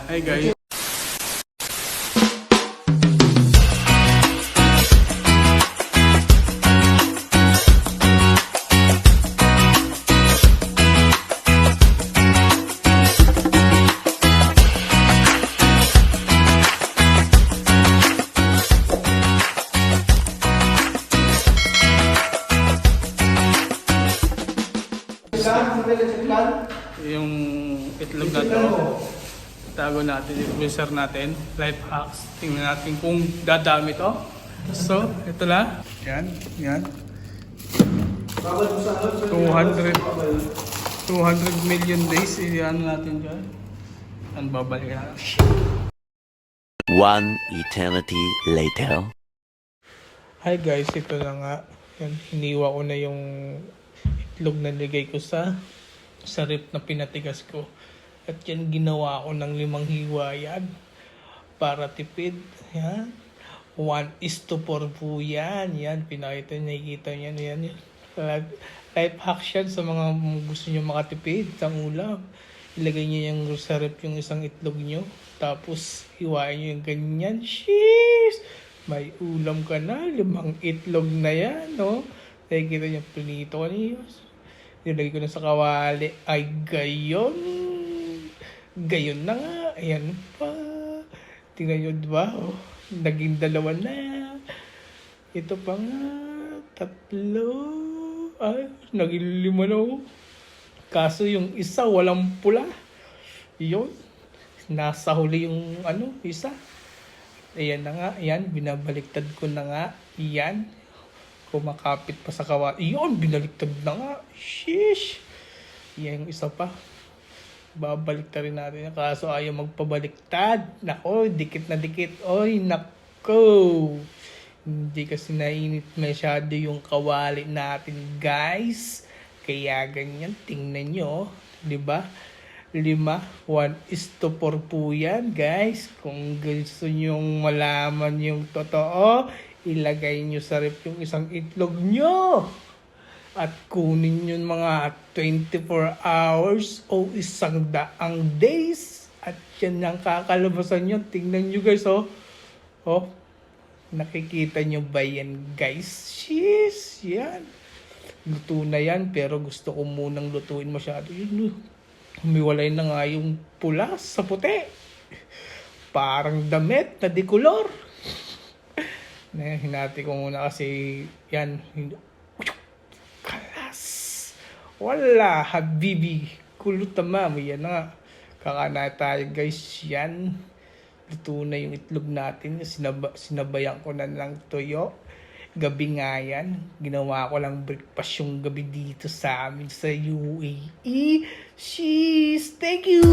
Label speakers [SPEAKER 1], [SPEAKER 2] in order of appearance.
[SPEAKER 1] Hi guys. Yung itlog na to, tago natin, i-preserve natin, life hacks. Tingnan natin kung dadami to. So, ito na. Yan, yan. 200 million days, i-ano natin dyan. Ang babalik na.
[SPEAKER 2] One eternity later.
[SPEAKER 1] Hi guys, ito na nga. Yan, hiniwa ko na yung itlog na nilagay ko sa rip na pinatigas ko. At yan, ginawa ko ng 5 hiwa yan. Para tipid. Yan. 1:4 po yan. Yan, pinakita, nakikita nyo yan. Life hack yan sa mga gusto nyo makatipid sa ulam. Ilagay nyo yung sa rip yung isang itlog nyo. Tapos, hiwain nyo yung ganyan. Sheesh! May ulam ka na. 5 itlog na yan, no? Nakikita nyo, pinito ko niyo. Nilagay ko na sa kawali. Ay, gayon. Gayon na nga. Ayan pa. Tingnan nyo, diba? Oh, naging 2 na. Ito pa nga. 3. Ay, naging 5 na. Oh. Kaso yung isa, walang pula. Yun. Nasa huli yung isa. Ayan na nga. Ayan, binabaliktad ko na nga. Ayan. Kumakapit pa sa kawali. Iyon, binaliktad na nga. Sheesh. Yan yung isa pa. Babaliktad rin natin. Kaso ayaw magpabaliktad. Nako, dikit na dikit. Oy, nako. Hindi kasi nainit masyado yung kawali natin, guys. Kaya ganyan. Tingnan nyo. Diba? 5, 1:4 po yan, guys. Kung gusto nyong malaman yung totoo, ilagay nyo sa rep yung isang itlog nyo. At kunin nyo mga 24 hours o 100 days. At yan ang kakalabasan nyo. Tingnan nyo guys, oh. Oh, nakikita nyo ba yan, guys? Sheesh, yan. Luto na yan, pero gusto ko munang lutuin masyado. Humiwalay na nga yung pula sa puti. Parang damit na decolor. Hinati ko muna kasi yan. Kalas. Wala, habibi. Kulot tamam. Yan na nga. Kakana tayo guys. Yan. Luto na yung itlog natin. Sinabayan ko na ng toyo. Gabi nga yan. Ginawa ko lang breakfast yung gabi dito sa amin sa UAE. Sheesh. Thank you.